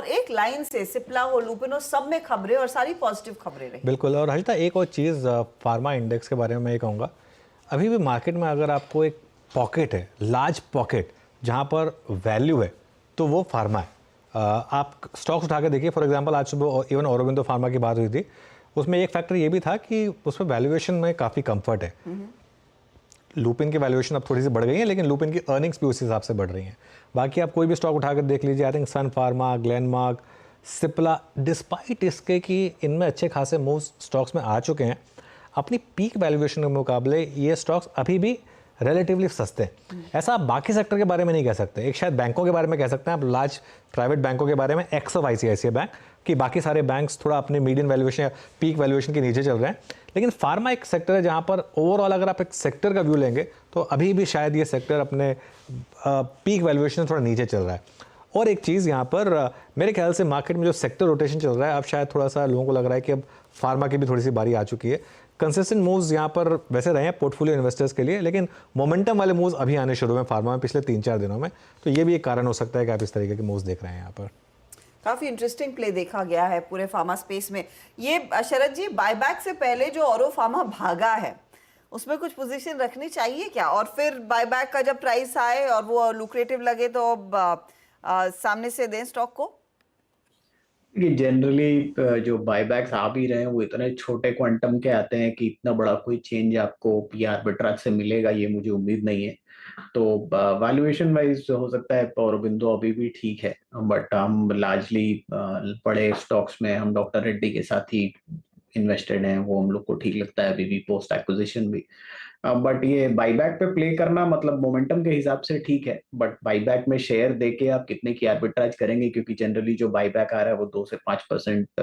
और एक लाइन से सिप्ला और लुपिनो सब में खबरें और सारी पॉजिटिव खबरें रही। बिल्कुल। और हर्षिता एक और चीज़ फार्मा इंडेक्स के बारे में मैं ये कहूँगा, अभी भी मार्केट में अगर आपको एक पॉकेट है, लार्ज पॉकेट जहाँ पर वैल्यू है, तो वो फार्मा है। आप स्टॉक्स उठा के देखिए, फॉर एग्जांपल आज सुबह इवन औरोबिंदो फार्मा की बात हुई थी, उसमें एक फैक्टर ये भी था कि उसमें वैल्यूएशन में काफ़ी कंफर्ट है। लुपिन की वैल्यूएशन अब थोड़ी सी बढ़ गई है, लेकिन लुपिन की अर्निंग्स भी उस हिसाब से बढ़ रही हैं। बाकी आप कोई भी स्टॉक उठाकर देख लीजिए, I think Sun Pharma, Glenmark, Cipla, despite इसके कि इनमें अच्छे खासे मूव्स स्टॉक्स में आ चुके हैं, अपनी पीक वैल्यूएशन के मुकाबले ये स्टॉक्स अभी भी रिलेटिवली सस्ते हैं। ऐसा आप बाकी सेक्टर के बारे में नहीं कह सकते। एक शायद बैंकों के बारे में कह सकते हैं आप, लार्ज प्राइवेट बैंकों के बारे में, एक्स ऑफ आईसीआईसीआई बैंक, कि बाकी सारे बैंक्स थोड़ा अपने मीडियन वैल्यूएशन या पीक वैल्यूएशन के नीचे चल रहे हैं। लेकिन फार्मा एक सेक्टर है जहाँ पर ओवरऑल अगर आप एक सेक्टर का व्यू लेंगे तो अभी भी शायद ये सेक्टर अपने पीक वैल्यूएशन थोड़ा नीचे चल रहा है। और एक चीज़ यहाँ पर मेरे ख्याल से मार्केट में जो सेक्टर रोटेशन चल रहा है, अब शायद थोड़ा सा लोगों को लग रहा है कि अब फार्मा की भी थोड़ी सी बारी आ चुकी है। कंसिस्टेंट मूव्स यहाँ पर वैसे रहे हैं पोर्टफोलियो इन्वेस्टर्स के लिए, लेकिन मोमेंटम वाले मूव्स अभी आने शुरू हुए फार्मा में पिछले 3-4 दिनों में। तो ये भी एक कारण हो सकता है कि आप इस तरीके के मूव्स देख रहे हैं यहाँ पर। काफी इंटरेस्टिंग प्ले देखा गया है पूरे फार्मा स्पेस में। ये शरद जी, बायबैक से पहले जो औरो फार्मा भागा है उसमें कुछ पोजीशन रखनी चाहिए क्या? और फिर बायबैक का जब प्राइस आए और वो लुक्रेटिव लगे तो अब सामने से दें स्टॉक को? कि जनरली जो बायबैक्स आ भी रहे हैं वो इतने छोटे क्वांटम के आते हैं कि इतना बड़ा कोई चेंज आपको पी आर्बिट्राज से मिलेगा ये मुझे उम्मीद नहीं है। तो वैल्यूएशन वाइज हो सकता है औरोबिंदो अभी भी ठीक है, बट हम लार्जली बड़े स्टॉक्स में हम डॉक्टर रेड्डी के साथ ही इन्वेस्टेड हैं, वो हम लोग को ठीक लगता है अभी भी पोस्ट एक्विजिशन भी। बट ये बाईबैक पे प्ले करना मतलब मोमेंटम के हिसाब से ठीक है, बट बाईबैक में शेयर देके आप कितने की आर्बिट्राज करेंगे, क्योंकि जनरली जो बाईबैक आ रहा है वो 2 से 5%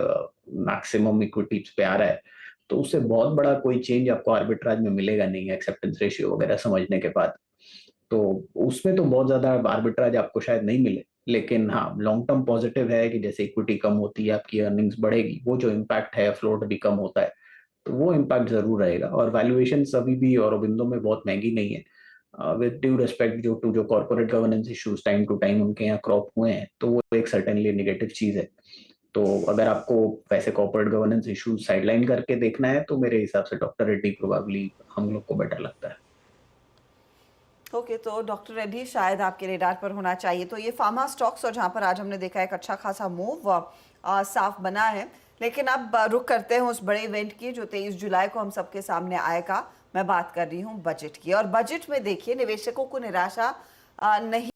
मैक्सिमम इक्विटीज पे आ रहा है, तो उससे बहुत बड़ा कोई चेंज आपको आर्बिट्राज में मिलेगा नहीं एक्सेप्टेंस रेशियो वगैरह समझने के बाद। तो उसमें तो बहुत ज्यादा आर्बिट्राज आपको शायद नहीं मिले, लेकिन हाँ लॉन्ग टर्म पॉजिटिव है कि जैसे इक्विटी कम होती है आपकी अर्निंग्स बढ़ेगी, वो जो इम्पैक्ट है फ्लोट भी कम होता है, तो वो इम्पैक्ट जरूर रहेगा। और वैल्यूएशन अभी भी औरोबिंदो में बहुत महंगी नहीं है, विद ड्यू रिस्पेक्ट जो corporate governance issues time to time उनके यहाँ क्रॉप हुए हैं, तो वो एक सर्टेनली नेगेटिव चीज है। तो अगर आपको वैसे कॉर्पोरेट गवर्नेंस इश्यूज साइडलाइन करके देखना है तो मेरे हिसाब से डॉक्टर रेड्डी प्रोबेबली हम लोग को बेटर लगता है। ओके, तो डॉक्टर रेड्डी शायद आपके रेडार पर होना चाहिए। तो ये फार्मा स्टॉक्स, और जहां पर आज हमने देखा एक अच्छा खासा मूव साफ बना है। लेकिन अब रुक करते हैं उस बड़े इवेंट की जो 23 जुलाई को हम सबके सामने आएगा। मैं बात कर रही हूँ बजट की, और बजट में देखिए निवेशकों को निराशा नहीं